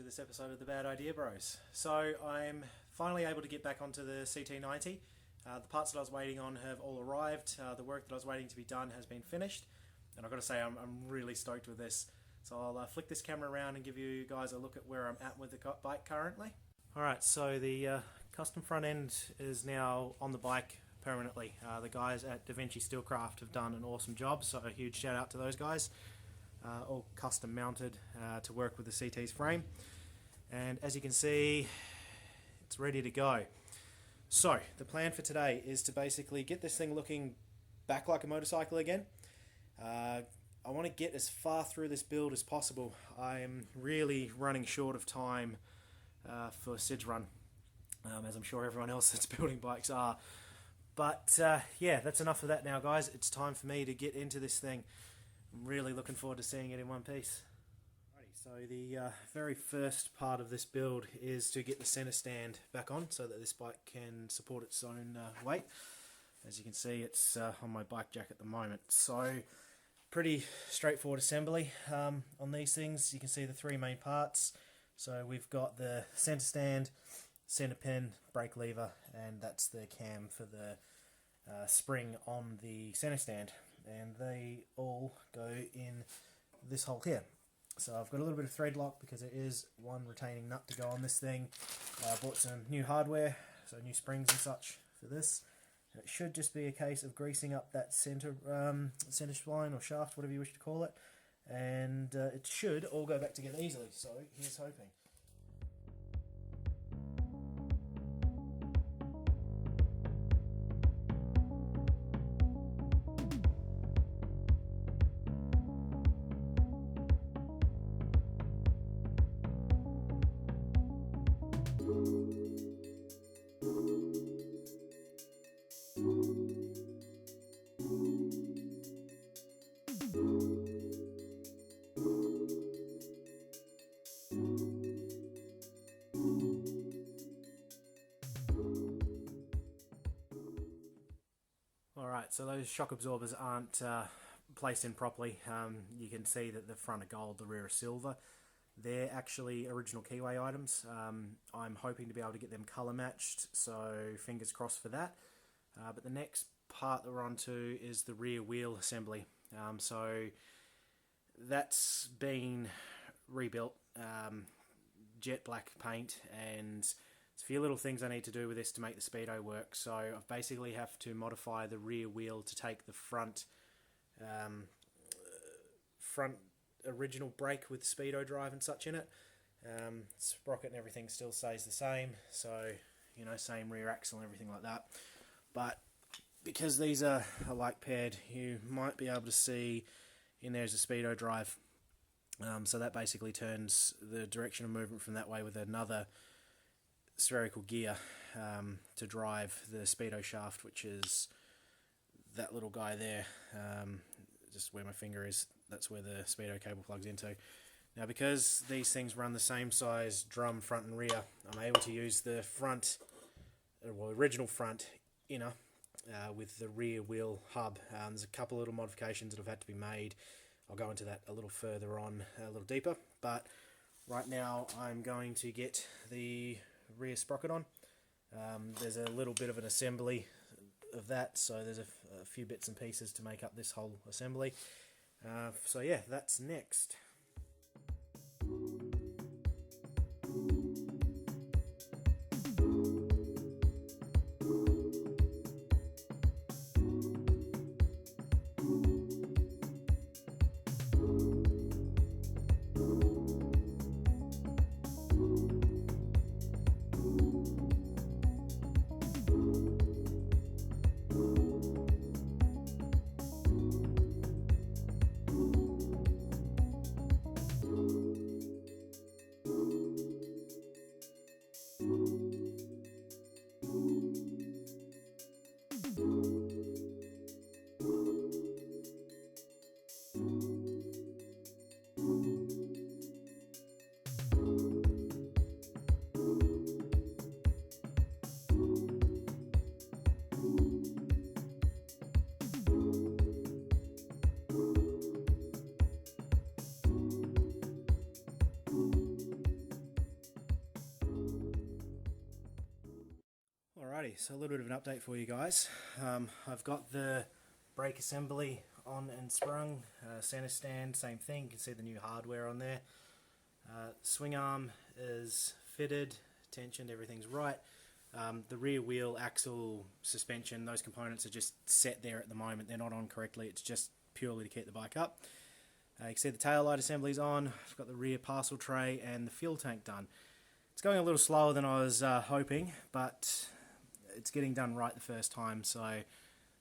this episode of the Bad Idea Bros. So I'm finally able to get back onto the CT90. The parts that I was waiting on have all arrived. The work that I was waiting to be done has been finished, and I've got to say I'm really stoked with this. So I'll flick this camera around and give you guys a look at where I'm at with the bike currently. Alright, so the custom front end is now on the bike permanently. The guys at Da Vinci Steelcraft have done an awesome job, so a huge shout out to those guys. All custom mounted to work with the CT's frame, and as you can see, it's ready to go. So the plan for today is to basically get this thing looking back like a motorcycle again. I want to get as far through this build as possible. I am really running short of time for Sid's run, as I'm sure everyone else that's building bikes are. But yeah, that's enough of that now, guys. It's time for me to get into this thing. I'm really looking forward to seeing it in one piece. Alrighty, so the very first part of this build is to get the center stand back on so that this bike can support its own weight. As you can see, it's on my bike jack at the moment. So pretty straightforward assembly on these things. You can see the three main parts. So we've got the center stand, center pin, brake lever, and that's the cam for the spring on the center stand. And they all go in this hole here. So I've got a little bit of thread lock because there is one retaining nut to go on this thing. I bought some new hardware, so new springs and such for this. And it should just be a case of greasing up that center spline or shaft, whatever you wish to call it, and it should all go back together easily. So here's hoping. Alright, so those shock absorbers aren't placed in properly. You can see that the front are gold, the rear are silver. They're actually original Keyway items. I'm hoping to be able to get them colour matched, so fingers crossed for that. But the next part that we're on to is the rear wheel assembly. So that's been rebuilt, jet black paint, and there's a few little things I need to do with this to make the speedo work. So I basically have to modify the rear wheel to take the front original brake with speedo drive and such in it. Sprocket and everything still stays the same, so you know, same rear axle and everything like that. But because these are like paired, you might be able to see in there's a speedo drive. So that basically turns the direction of movement from that way with another spherical gear to drive the speedo shaft, which is that little guy there, just where my finger is. That's where the speedo cable plugs into. Now, because these things run the same size drum front and rear, I'm able to use the front, well, original front inner with the rear wheel hub. There's a couple little modifications that have had to be made. I'll go into that a little further on, a little deeper. But right now, I'm going to get the rear sprocket on. There's a little bit of an assembly of that, so there's a few bits and pieces to make up this whole assembly. So yeah, that's next. Alrighty, so a little bit of an update for you guys. I've got the brake assembly on and sprung, center stand, same thing, you can see the new hardware on there. Swing arm is fitted, tensioned, everything's right. The rear wheel, axle, suspension, those components are just set there at the moment, they're not on correctly, it's just purely to keep the bike up. You can see the tail light assembly's on, I've got the rear parcel tray and the fuel tank done. It's going a little slower than I was hoping, but it's getting done right the first time, so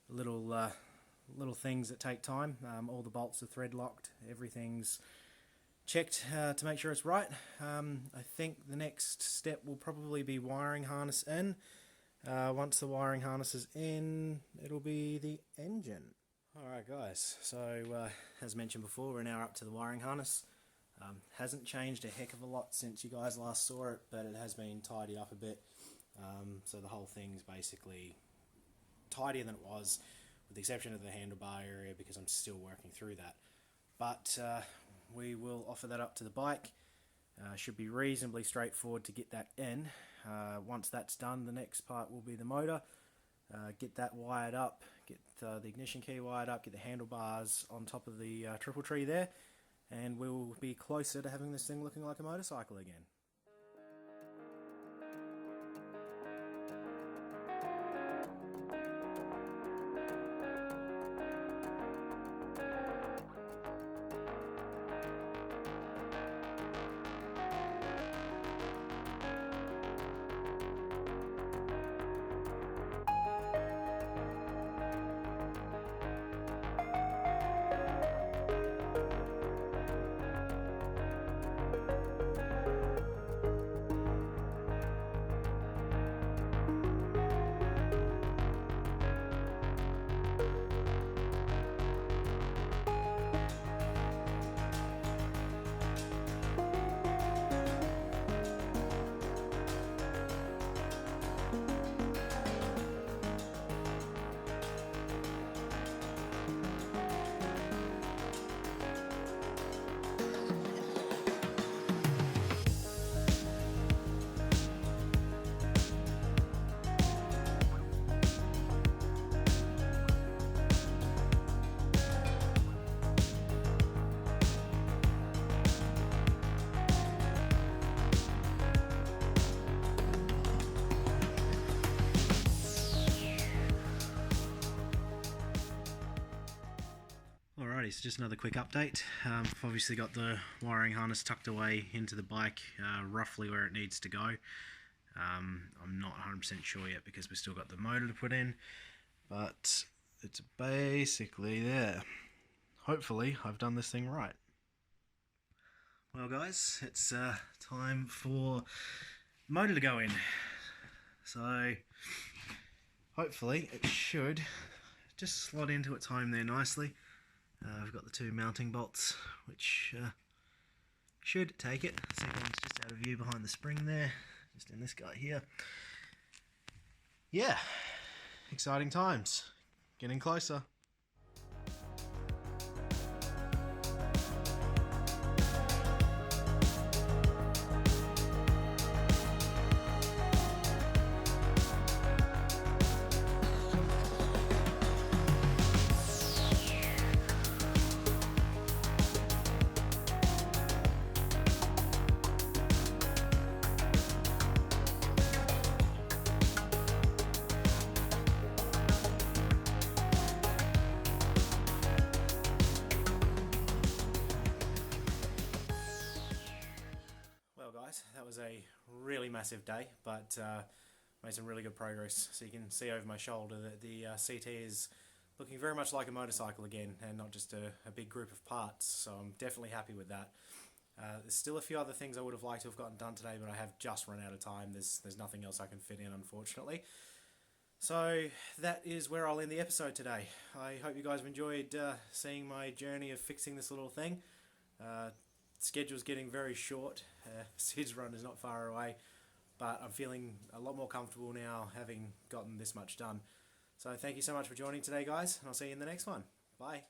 little things that take time. All the bolts are thread locked, everything's checked to make sure it's right. I think the next step will probably be wiring harness in. Once the wiring harness is in, it'll be the engine. Alright guys, so as mentioned before, we're now up to the wiring harness. Hasn't changed a heck of a lot since you guys last saw it, but it has been tidied up a bit. So the whole thing's basically tidier than it was, with the exception of the handlebar area because I'm still working through that. But we will offer that up to the bike. Should be reasonably straightforward to get that in. Once that's done, the next part will be the motor. Get that wired up, get the ignition key wired up, get the handlebars on top of the triple tree there, and we'll be closer to having this thing looking like a motorcycle again. Alrighty, so just another quick update. I've obviously got the wiring harness tucked away into the bike, roughly where it needs to go. I'm not 100% sure yet because we've still got the motor to put in, but it's basically there. Hopefully I've done this thing right. Well guys, it's time for the motor to go in. So hopefully it should just slot into its home there nicely. I've got the two mounting bolts which should take it. Second one's just out of view behind the spring there, just in this guy here. Yeah, exciting times, getting closer. That was a really massive day, but made some really good progress. So you can see over my shoulder that the CT is looking very much like a motorcycle again, and not just a big group of parts, so I'm definitely happy with that. There's still a few other things I would have liked to have gotten done today, but I have just run out of time. There's nothing else I can fit in, unfortunately. So that is where I'll end the episode today. I hope you guys have enjoyed seeing my journey of fixing this little thing. Schedule's getting very short. Sid's run is not far away, but I'm feeling a lot more comfortable now having gotten this much done. So thank you so much for joining today, guys, and I'll see you in the next one. Bye.